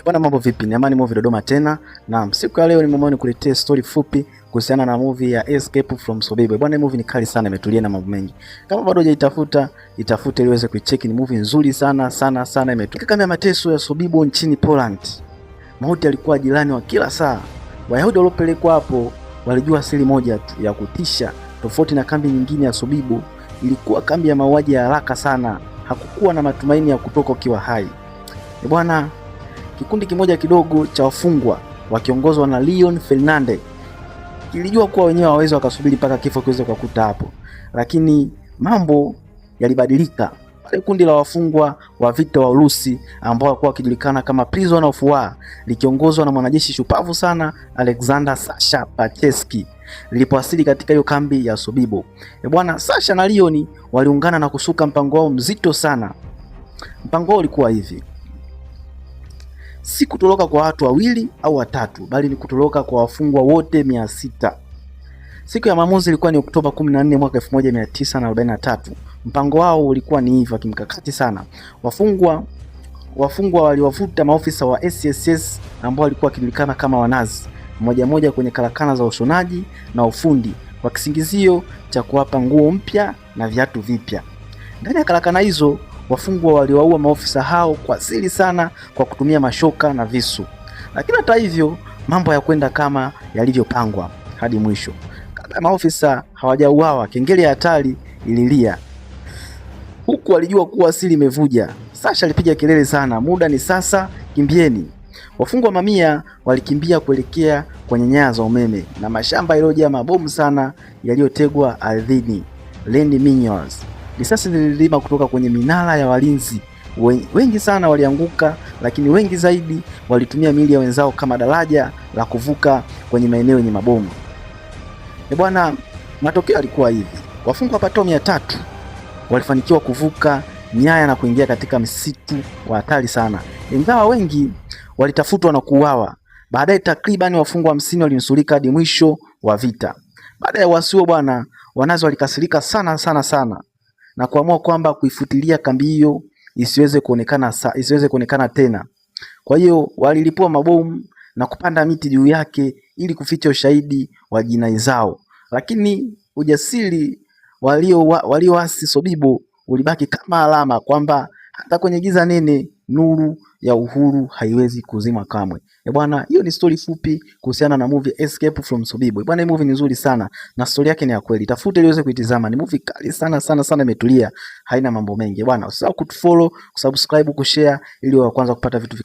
Bwana, mambo vipi? Ni Amani Movie Dodoma tena. Na siku ya leo nimeamua nikuletee story fupi kuhusiana na movie ya Escape from Sobibwe. Bwana, movie ni kali sana, imetulia na mambo mengi. Kama bado hujaitafuta, itafute ili uweze kuicheki. Ni movie nzuri sana sana sana, imetulia kama mateso ya Sobibwe nchini Poland. Mauti alikuwa jirani wa kila saa. Wayahudi waliopelekwa hapo walijua siri moja tu ya kutisha. Tofauti na kambi nyingine ya Sobibwe, ilikuwa kambi ya mauaji ya haraka sana. Hakukuwa na matumaini ya kutoka ukiwa hai. Bwana, kikundi kimoja kidogo cha wafungwa wakiongozwa na Leon Fernandez kilijua kuwa wenyewe hawawezi wakasubiri mpaka kifo kiweze kuwakuta hapo, lakini mambo yalibadilika. Pale kundi la wafungwa wa vita wa Urusi ambao walikuwa wakijulikana kama Prisoner of War likiongozwa na mwanajeshi shupavu sana Alexander Sasha Pacheski lilipowasili katika hiyo kambi ya Sobibwe. Bwana, Sasha na Leon waliungana na kusuka mpango wao mzito sana. Mpango wao ulikuwa hivi: si kutoroka kwa watu wawili au watatu, bali ni kutoroka kwa wafungwa wote 600. Siku ya maamuzi ilikuwa ni Oktoba 14 mwaka 1943. Mpango wao ulikuwa ni hivyo kimkakati sana. Wafungwa waliwavuta maofisa wa SSS ambao walikuwa wakijulikana kama Wanazi mmoja mmoja kwenye karakana za ushonaji na ufundi kwa kisingizio cha kuwapa nguo mpya na viatu vipya. Ndani ya karakana hizo wafungwa waliwaua maofisa hao kwa siri sana kwa kutumia mashoka na visu. Lakini hata hivyo mambo hayakwenda kama yalivyopangwa hadi mwisho. Kabla maofisa hawajauawa, kengele ya hatari ililia. Huku walijua kuwa siri imevuja. Sasha alipiga kelele sana, muda ni sasa, kimbieni. Wafungwa mamia walikimbia kuelekea kwenye nyaya za umeme na mashamba yaliyojaa mabomu sana yaliyotegwa ardhini, land mines. Risasi zililima kutoka kwenye minara ya walinzi. Wengi sana walianguka, lakini wengi zaidi walitumia miili ya wenzao kama daraja la kuvuka kwenye maeneo yenye mabomu. Bwana, matokeo yalikuwa hivi: wafungwa wapatao 300 walifanikiwa kuvuka nyaya na kuingia katika msitu wa hatari sana, ingawa wengi walitafutwa na kuuawa. Baadaye takriban wafungwa 50 walinusurika hadi mwisho wa vita. Baada ya uasi bwana, Wanazi walikasirika sana sana sana na kuamua kwamba kuifutilia kambi hiyo isiweze kuonekana tena. Kwa hiyo walilipua mabomu na kupanda miti juu yake ili kuficha ushahidi wa jinai zao. Lakini ujasiri walioasi Sobibwe ulibaki kama alama kwamba hata kwenye giza nene nuru ya uhuru haiwezi kuzima kamwe. Bwana, hiyo ni story fupi kuhusiana na movie Escape from Sobibwe. Bwana, hii movie ni nzuri sana na story yake ni ya kweli. Tafute ili uweze kuitazama. Ni movie kali sana sana sana, imetulia, haina mambo mengi. Bwana, usisahau kutufollow, kusubscribe, kushare ili wa kwanza kupata vitu